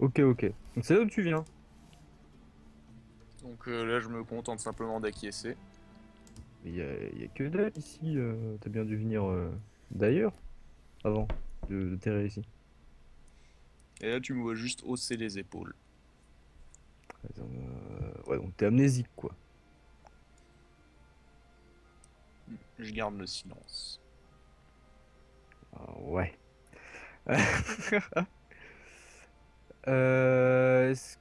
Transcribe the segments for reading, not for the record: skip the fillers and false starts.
Ok, ok. Donc c'est là où tu viens. Donc là, je me contente simplement d'acquiescer. Mais y a que dalle ici. T'as bien dû venir d'ailleurs avant de t'errer ici. Et là, tu me vois juste hausser les épaules. Ouais, donc t'es amnésique, quoi. Je garde le silence. Ah, ouais. Est-ce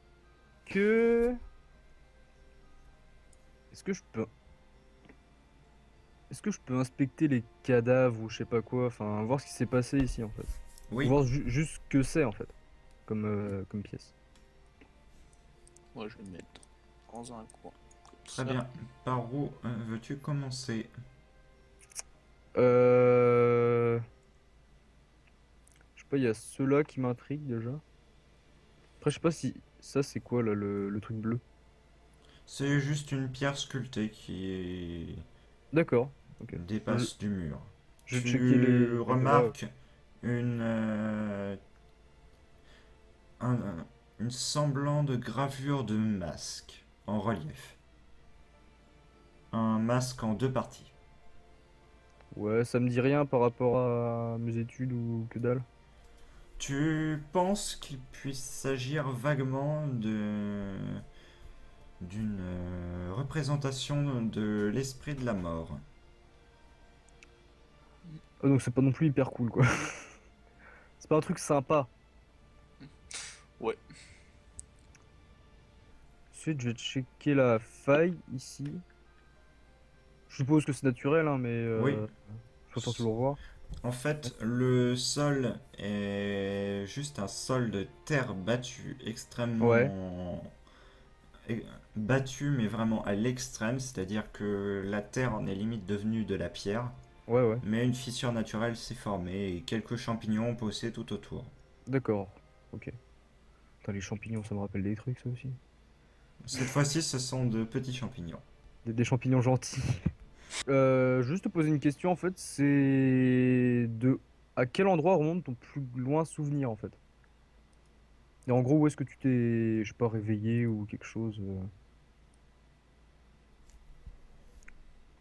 que... Est-ce que je peux... Est-ce que je peux inspecter les cadavres ou je sais pas quoi, enfin, voir ce qui s'est passé ici, en fait. Oui, Voir juste ce que c'est, en fait, comme pièce. moi je vais me mettre dans un coin. Comme Très ça. bien. Par où veux-tu commencer? Euh... Je sais pas, il y a ceux-là qui m'intriguent déjà. Après, je sais pas si... Ça, c'est quoi, là, le truc bleu? C'est juste une pierre sculptée qui D'accord, ok. Je, dépasse du mur. je vais checker Tu les bras. remarques une, une semblant de gravure de masque en relief. Un masque en deux parties. Ouais, ça me dit rien par rapport à mes études ou que dalle. Tu penses qu'il puisse s'agir vaguement d'une représentation de l'esprit de la mort. Ah, donc c'est pas non plus hyper cool, quoi. C'est pas un truc sympa. Ouais. Ensuite, je vais checker la faille ici. Je suppose que c'est naturel, hein, mais Oui, je préfère toujours voir. en fait, le sol est juste un sol de terre battue, Ouais, extrêmement battue, mais vraiment à l'extrême, c'est-à-dire que la terre en est limite devenue de la pierre, ouais, ouais. mais une fissure naturelle s'est formée et quelques champignons ont poussé tout autour. D'accord. Ok. Putain, les champignons, ça me rappelle des trucs, ça aussi. Cette fois-ci, ce sont de petits champignons. Des champignons gentils. Juste te poser une question, en fait, c'est de à quel endroit remonte ton plus loin souvenir, en fait? Et en gros, où est-ce que tu t'es, je sais pas, réveillé ou quelque chose?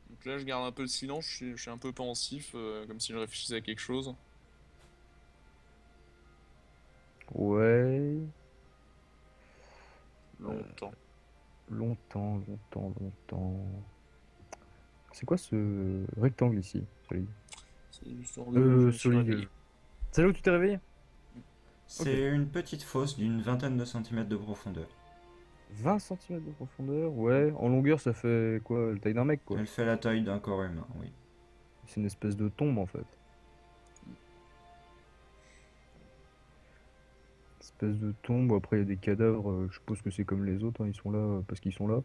Donc là, je garde un peu le silence, je suis un peu pensif, comme si je réfléchissais à quelque chose. Ouais. Longtemps. Longtemps, longtemps, longtemps. C'est quoi ce rectangle ici? Solide. C'est l'histoire de je me suis réveillé. Solide. C'est là où tu t'es réveillé? Ok. C'est une petite fosse d'une vingtaine de centimètres de profondeur. 20 centimètres de profondeur, ouais. En longueur, ça fait quoi? La taille d'un mec, quoi. Elle fait la taille d'un corps humain, oui. C'est une espèce de tombe, en fait. Espèce de tombe. Après, il y a des cadavres. Je suppose que c'est comme les autres, hein, ils sont là parce qu'ils sont là.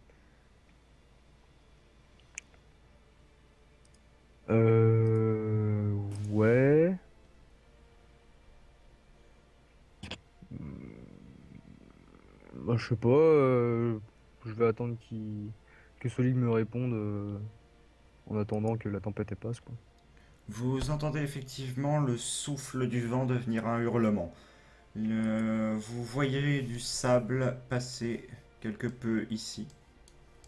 Ouais. Bah, je sais pas. Je vais attendre que Solide me réponde en attendant que la tempête elle passe, quoi. Vous entendez effectivement le souffle du vent devenir un hurlement. Vous voyez du sable passer quelque peu ici,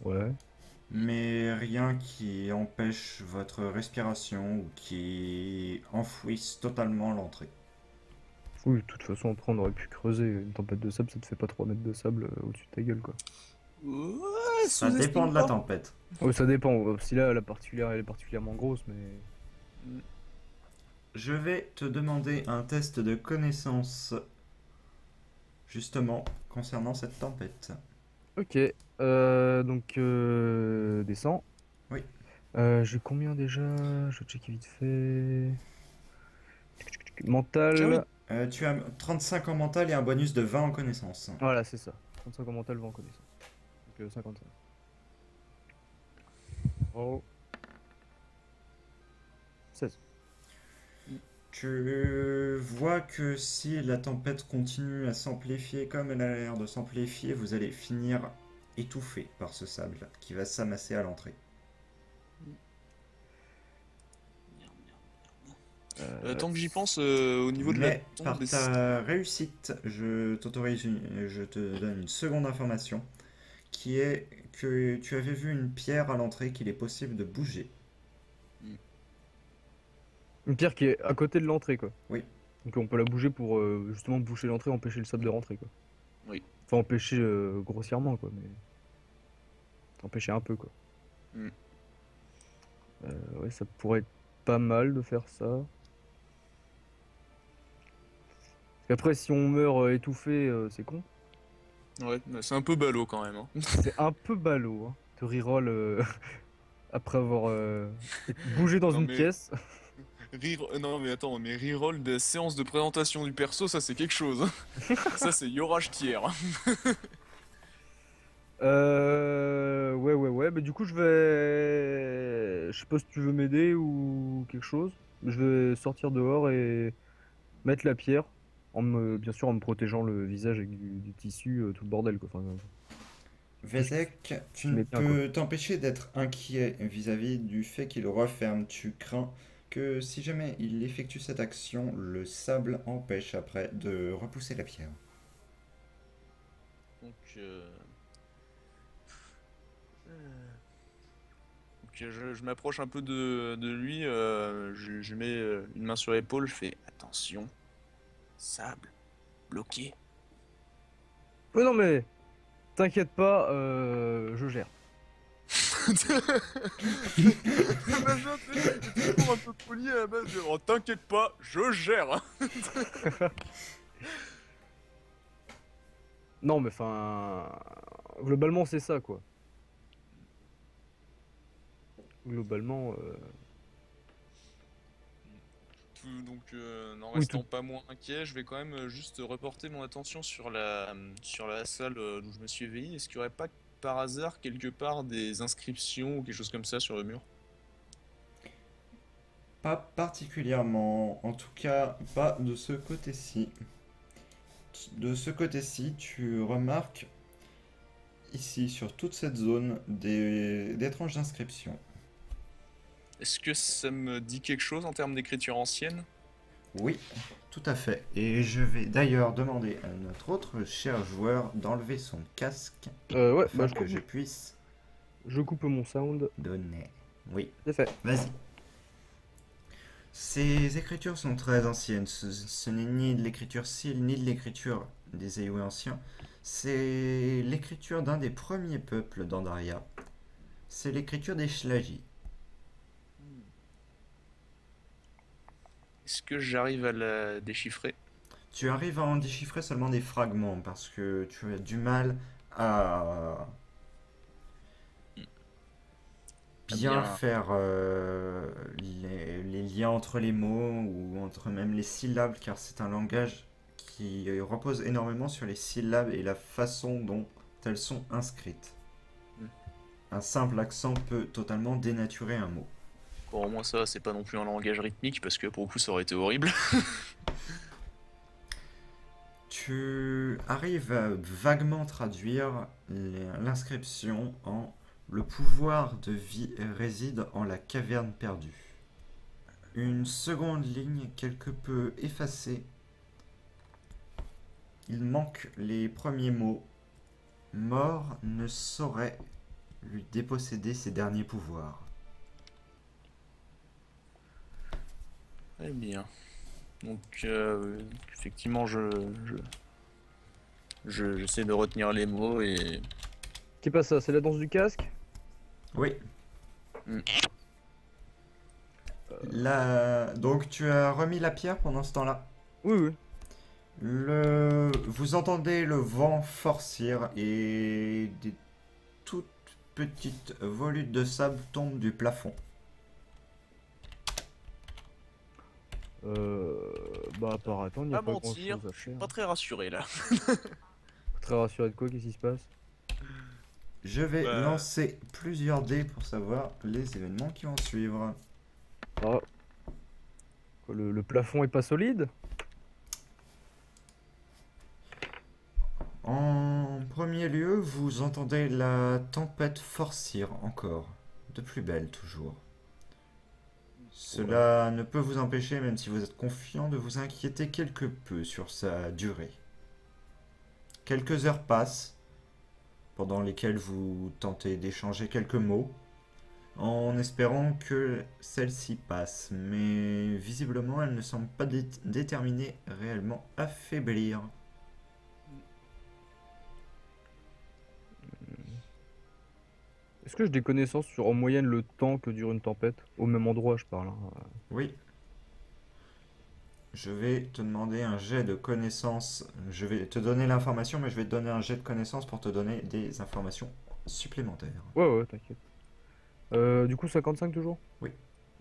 Ouais. mais rien qui empêche votre respiration ou qui enfouisse totalement l'entrée. Oui, de toute façon, après, on aurait pu creuser. Une tempête de sable, ça te fait pas 3 mètres de sable au-dessus de ta gueule, quoi. Ouais, Ça dépend sous-estime de la pas. tempête. Ouais, ça dépend. Si là, la particulière, elle est particulièrement grosse, mais. Je vais te demander un test de connaissance justement concernant cette tempête. Ok. Donc, descends. Oui. J'ai combien déjà? Je vais checker vite fait. Ah oui. Mental. Tu as 35 en mental et un bonus de 20 en connaissance. Voilà, c'est ça. 35 en mental, 20 en connaissance. Donc, 55. Oh, 16. Tu vois que si la tempête continue à s'amplifier comme elle a l'air de s'amplifier, vous allez finir étouffé par ce sable qui va s'amasser à l'entrée. Merde, merde, merde. Tant que j'y pense, au niveau de la Mais tombe par des... ta réussite, je te donne une seconde information, qui est que tu avais vu une pierre à l'entrée qu'il est possible de bouger. Hmm. Une pierre qui est à côté de l'entrée, quoi. Oui, Donc on peut la bouger pour justement boucher l'entrée, empêcher le sable de rentrer, quoi. Oui. Enfin, empêcher grossièrement, quoi, mais empêcher un peu, quoi. Hmm. Ouais, ça pourrait être pas mal de faire ça. Parce qu'après, si on meurt étouffé, c'est con. Ouais, mais c'est un peu ballot quand même, hein. C'est un peu ballot, hein, de reroll après avoir bougé dans Non une mais, pièce. non mais attends, mais reroll des séances de présentation du perso, ça c'est quelque chose, hein. Ça c'est Yorage tiers. Ouais. Mais du coup, je vais. Je sais pas si tu veux m'aider ou quelque chose. Je vais sortir dehors et mettre la pierre. Bien sûr, en me protégeant le visage avec du tissu, tout le bordel, quoi. Enfin, Vezek, tu je ne mets bien, quoi. peux t'empêcher d'être inquiet vis-à-vis du fait qu'il referme. Tu crains que si jamais il effectue cette action, le sable empêche après de repousser la pierre. Donc, je m'approche un peu de lui, je mets une main sur l'épaule, je fais attention, sable, bloqué. Non, mais t'inquiète pas, je gère. Machin, tu sais, c'est toujours un peu poli à la base de oh, t'inquiète pas, je gère. Non, mais enfin. Globalement, c'est ça, quoi. Globalement. Donc, n'en Oui, tout. restant pas moins inquiet, je vais quand même juste reporter mon attention sur la salle d'où je me suis éveillé. Est-ce qu'il n'y aurait pas par hasard quelque part des inscriptions ou quelque chose comme ça sur le mur? Pas particulièrement, en tout cas pas de ce côté-ci. De ce côté-ci, tu remarques ici sur toute cette zone d'étranges inscriptions. Est-ce que ça me dit quelque chose en termes d'écriture ancienne? Oui, tout à fait. Et je vais d'ailleurs demander à notre autre cher joueur d'enlever son casque Ouais, bah, afin que je puisse je coupe mon sound. donner. Oui, C'est fait. vas-y. Ces écritures sont très anciennes. Ce n'est ni de l'écriture Sil, ni de l'écriture des Aewe anciens. C'est l'écriture d'un des premiers peuples d'Andaria. C'est l'écriture des Shlagi. Est-ce que j'arrive à la déchiffrer? Tu arrives à en déchiffrer seulement des fragments parce que tu as du mal à Ah bien bien. faire les liens entre les mots ou entre même les syllabes car c'est un langage qui repose énormément sur les syllabes et la façon dont elles sont inscrites. Hmm. Un simple accent peut totalement dénaturer un mot. Bon, au moins ça, c'est pas non plus un langage rythmique parce que pour le coup, ça aurait été horrible. Tu arrives à vaguement traduire l'inscription en le pouvoir de vie réside en la caverne perdue. Une seconde ligne quelque peu effacée. Il manque les premiers mots. Mort ne saurait lui déposséder ses derniers pouvoirs. Très bien. Donc, effectivement, j'essaie de retenir les mots et... Qui passe ça? C'est la danse du casque? Oui. Hmm. Là, donc tu as remis la pierre pendant ce temps-là. Oui. Vous entendez le vent forcir et des toutes petites volutes de sable tombent du plafond. Bah, par attendre, il n'y a Pas pas grand mentir, chose à je suis faire. pas très rassuré là. Très rassuré de quoi? Qu'est-ce qui se passe? Je vais Bah, lancer plusieurs dés pour savoir les événements qui vont suivre. Ah, quoi, le plafond est pas solide? En premier lieu, vous entendez la tempête forcir encore. De plus belle toujours. Cela ne peut vous empêcher, même si vous êtes confiant, de vous inquiéter quelque peu sur sa durée. Quelques heures passent, pendant lesquelles vous tentez d'échanger quelques mots, en espérant que celle-ci passe, mais visiblement elle ne semble pas déterminée réellement à faiblir. Est-ce que j'ai des connaissances sur en moyenne le temps que dure une tempête? Au même endroit, je parle, hein. Oui. Je vais te demander un jet de connaissances. Je vais te donner l'information, mais je vais te donner un jet de connaissances pour te donner des informations supplémentaires. Ouais, t'inquiète. Du coup, 55 toujours? Oui.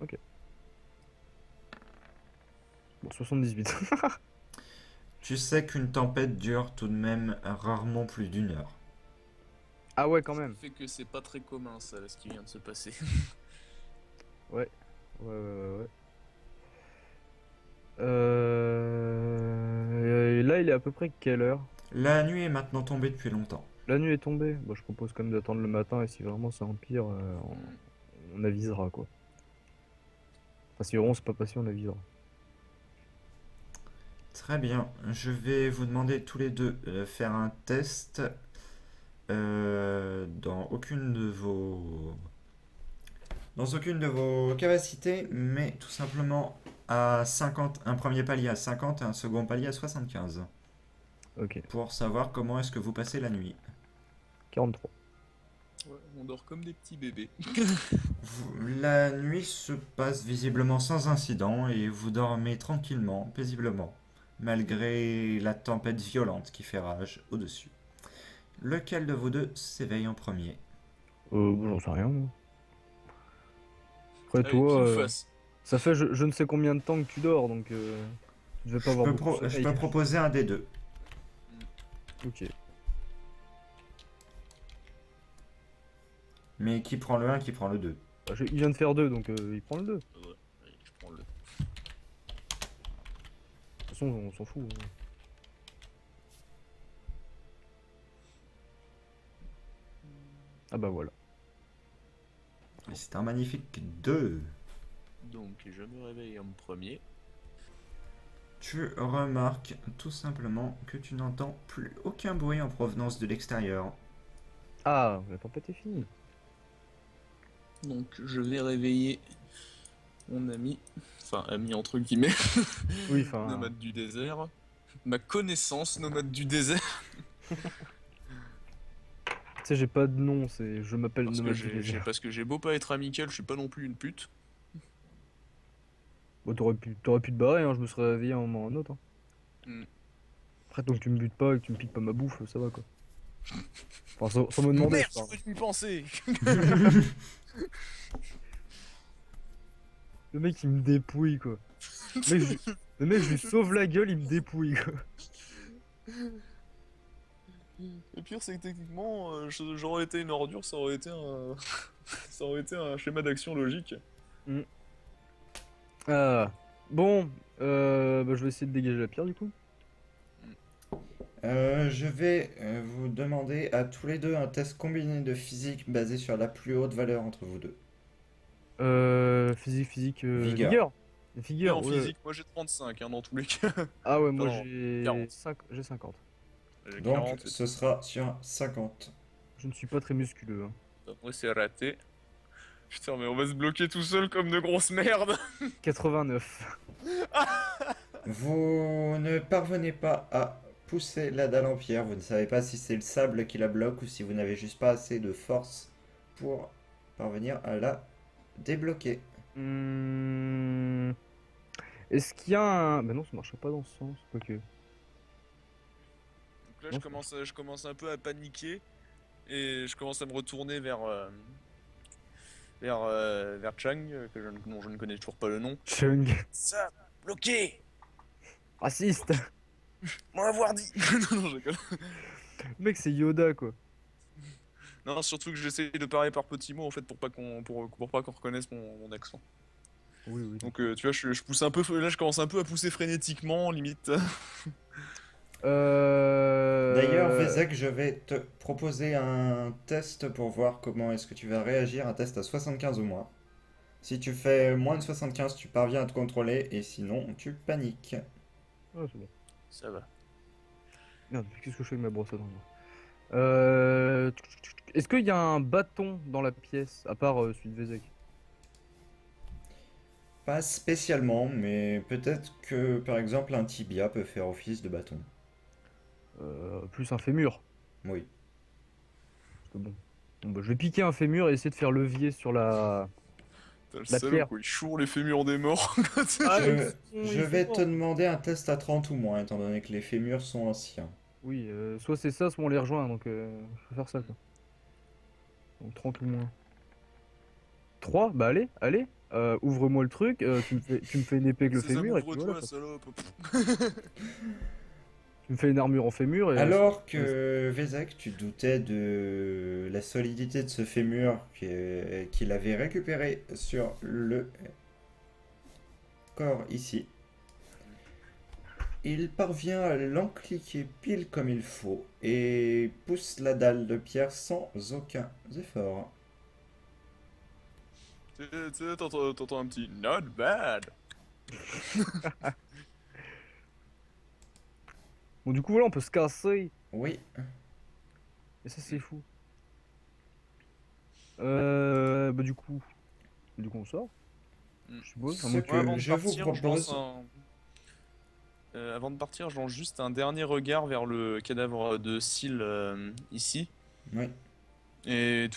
Ok. Bon, 78. Tu sais qu'une tempête dure tout de même rarement plus d'une heure. Ah ouais, quand Ça même. fait que c'est pas très commun, ça, là, ce qui vient de se passer. Ouais. Et là, il est à peu près quelle heure? La nuit est maintenant tombée depuis longtemps. La nuit est tombée. Bon, je propose quand même d'attendre le matin et si vraiment ça empire, on avisera quoi. Enfin, si vraiment c'est pas passé, on avisera. Très bien. Je vais vous demander tous les deux de faire un test dans aucune de vos capacités, mais tout simplement à 50, un premier palier à 50 et un second palier à 75, Ok. pour savoir comment est-ce que vous passez la nuit. 43. Ouais, on dort comme des petits bébés. La nuit se passe visiblement sans incident et vous dormez tranquillement, paisiblement, malgré la tempête violente qui fait rage au-dessus. Lequel de vous deux s'éveille en premier? J'en sais rien, moi. Après Allez, toi, pile face. ça fait je ne sais combien de temps que tu dors, donc tu devais pas avoir beaucoup de Je sommeil. peux proposer un des deux. Ok. Mais qui prend le 1, qui prend le 2? Bah, il vient de faire 2, donc il prend le 2. De Ouais, allez, je prends le. toute façon, on s'en fout, hein. Ah bah voilà. Et c'est un magnifique 2. Donc, je me réveille en premier. Tu remarques tout simplement que tu n'entends plus aucun bruit en provenance de l'extérieur. Ah, la tempête est finie. Donc, je vais réveiller mon ami. Enfin, ami entre guillemets. Oui, enfin. Nomade du désert. Ma connaissance, nomade du désert. Tu sais, j'ai pas de nom, je m'appelle Parce que Nomade du désert. parce que j'ai beau pas être amical, je suis pas non plus une pute. Bon, t'aurais pu te barrer, hein, je me serais réveillé un moment ou un autre, hein. Hmm. Après, tant que tu me butes pas et que tu me piques pas ma bouffe, ça va quoi. Enfin, sans me demander, Merde, je parle. c'est ce que tu pensais. Le mec, il me dépouille quoi. Le mec, je lui sauve la gueule, il me dépouille quoi. Le pire, c'est que techniquement, j'aurais été une ordure, ça aurait été un, ça aurait été un schéma d'action logique. Ah. Bon, bah, je vais essayer de dégager la pierre du coup. Je vais vous demander à tous les deux un test combiné de physique basé sur la plus haute valeur entre vous deux. Physique, Vigueur. vigueur. Et Vigueur, en ouais. physique, moi j'ai 35 hein, dans tous les cas. Ah ouais, moi Pardon, j'ai 40. 50. J'ai Donc 40, ce sera sur 50. Je ne suis pas très musculeux, hein. moi c'est raté. Putain, mais on va se bloquer tout seul comme de grosses merdes. 89. Vous ne parvenez pas à pousser la dalle en pierre. Vous ne savez pas si c'est le sable qui la bloque ou si vous n'avez juste pas assez de force pour parvenir à la débloquer. Hmm. Est-ce qu'il y a un... Bah non, ça marcherait pas dans ce sens. Quoique. Donc là, Non, je commence un peu à paniquer et je commence à me retourner vers Chang, dont je ne connais toujours pas le nom. Chung. Ça, bloqué. Raciste. M'avoir dit. Non, je rigole. Le mec, c'est Yoda, quoi. Non, surtout que j'essaie de parler par petits mots en fait pour pas qu'on reconnaisse mon accent. Oui, oui. Donc tu vois, je pousse un peu, là je commence un peu à pousser frénétiquement, limite. D'ailleurs, Vezek, je vais te proposer un test pour voir comment est-ce que tu vas réagir. Un test à 75 ou moins. Si tu fais moins de 75, tu parviens à te contrôler et sinon tu paniques. Ah, c'est bon. Ça va. Merde, qu'est-ce que je fais avec ma brosse à dents, moi Est-ce qu'il y a un bâton dans la pièce, à part celui de Vézek? Pas spécialement, mais peut-être que par exemple un tibia peut faire office de bâton. Plus un fémur. Oui. Parce que bon. Bon, bah, je vais piquer un fémur et essayer de faire levier sur Putain, le la salaud, pierre. quoi, il choure les fémurs des morts. Ah, Je vais te demander un test à 30 ou moins, étant donné que les fémurs sont anciens. Oui, soit c'est ça, soit on les rejoint, donc je vais faire ça, quoi. Donc 30 ou moins. 3, bah allez, allez. Ouvre-moi le truc, tu me fais une épée avec le C'est ça, fémur, et puis voilà, ouvre-toi, quoi. salope. Tu me fais une armure en fémur, et... Alors ouais, que Vezek, tu doutais de la solidité de ce fémur qu'il avait récupéré sur le corps ici. Il parvient à l'encliquer pile comme il faut et pousse la dalle de pierre sans aucun effort. Tu sais, t'entends un petit not bad. Bon, du coup, voilà, on peut se casser, Oui, et ça, c'est fou. Bah du coup, on sort, Hmm. je suppose. À ce moins Moi, que avant que... de je vous partir, je lance propose, un. Avant de partir, je lance juste un dernier regard vers le cadavre de Syl ici. oui, Et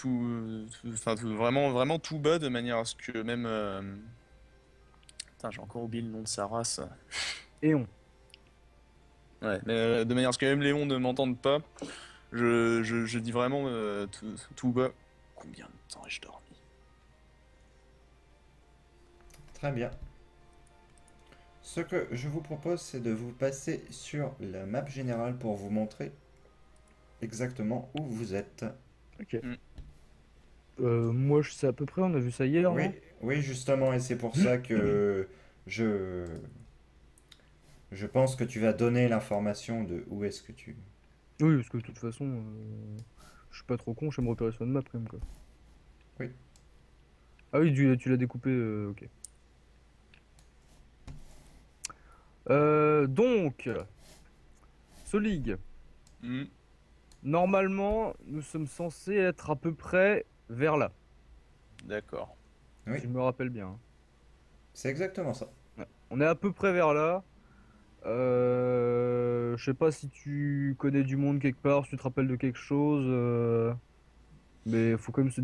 enfin, vraiment, vraiment tout bas de manière à ce que même. Putain, j'ai encore oublié le nom de sa race. Éon. Ouais, mais de manière à ce que même Léon ne m'entende pas, je dis vraiment tout bas. Combien de temps ai-je dormi? très bien. Ce que je vous propose, c'est de vous passer sur la map générale pour vous montrer exactement où vous êtes. Ok. Hmm. Moi, je sais à peu près, on a vu ça hier, Oui, non? oui, justement, et c'est pour ça que je, je pense que tu vas donner l'information de où est-ce que tu... Oui, parce que de toute façon, je suis pas trop con, je sais me repérer sur une map quand même, quoi. Oui. Ah oui, tu l'as découpé, ok. Donc, Solig, Hmm, normalement, nous sommes censés être à peu près vers là, d'accord. Oui, si je me rappelle bien, hein. c'est exactement ça. Ouais. On est à peu près vers là. Je sais pas si tu connais du monde quelque part, si tu te rappelles de quelque chose, mais faut quand même se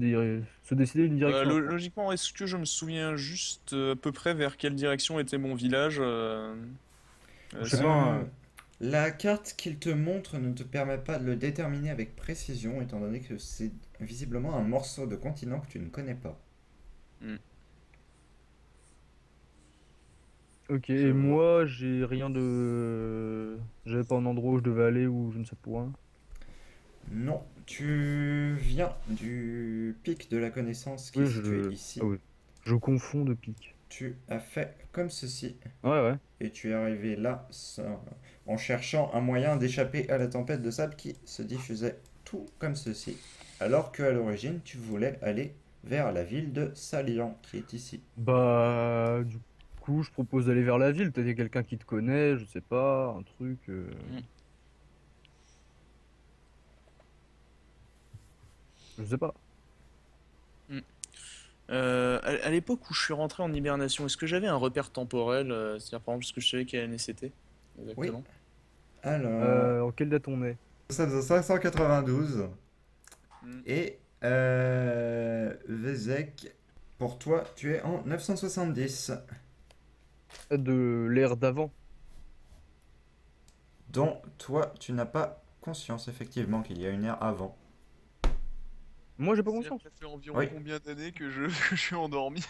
décider une direction, je pense. Logiquement, est-ce que je me souviens juste à peu près vers quelle direction était mon village Je sais pas, si- Euh, la carte qu'il te montre ne te permet pas de le déterminer avec précision, étant donné que c'est visiblement un morceau de continent que tu ne connais pas. Hmm, ok, je et vois. moi, j'ai rien de... J'avais pas un endroit où je devais aller ou je ne sais point. Non, tu viens du pic de la connaissance qui est Oui, situé Ah ici. oui. Je confonds de pique. Tu as fait comme ceci Ouais, ouais. et tu es arrivé là en cherchant un moyen d'échapper à la tempête de sable qui se diffusait tout comme ceci, alors qu'à l'origine tu voulais aller vers la ville de Salian qui est ici. Bah, du coup, je propose d'aller vers la ville. Peut-être qu'il y a quelqu'un qui te connaît, je sais pas, un truc. Hmm, Je sais pas. hmm. À l'époque où je suis rentré en hibernation, est-ce que j'avais un repère temporel, c'est-à-dire par exemple, est-ce que je savais quelle année c'était Oui, exactement? alors, En quelle date on est? 592 Hmm. et Vezek, pour toi tu es en 970, De l'ère d'avant. dont toi tu n'as pas conscience effectivement qu'il y a une ère avant. Moi, j'ai pas C'est-à-dire conscience. que ça fait environ Oui, combien d'années que que je suis endormi?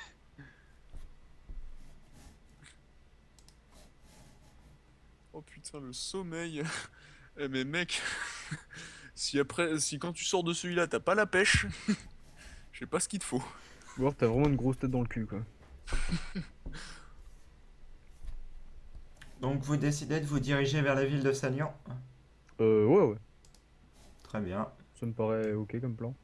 Oh putain, le sommeil. Eh mais mec, si quand tu sors de celui-là, t'as pas la pêche, je sais pas ce qu'il te faut. Ou alors, t'as vraiment une grosse tête dans le cul, quoi. donc vous décidez de vous diriger vers la ville de Salian. Ouais, ouais. Très bien. Ça me paraît ok comme plan.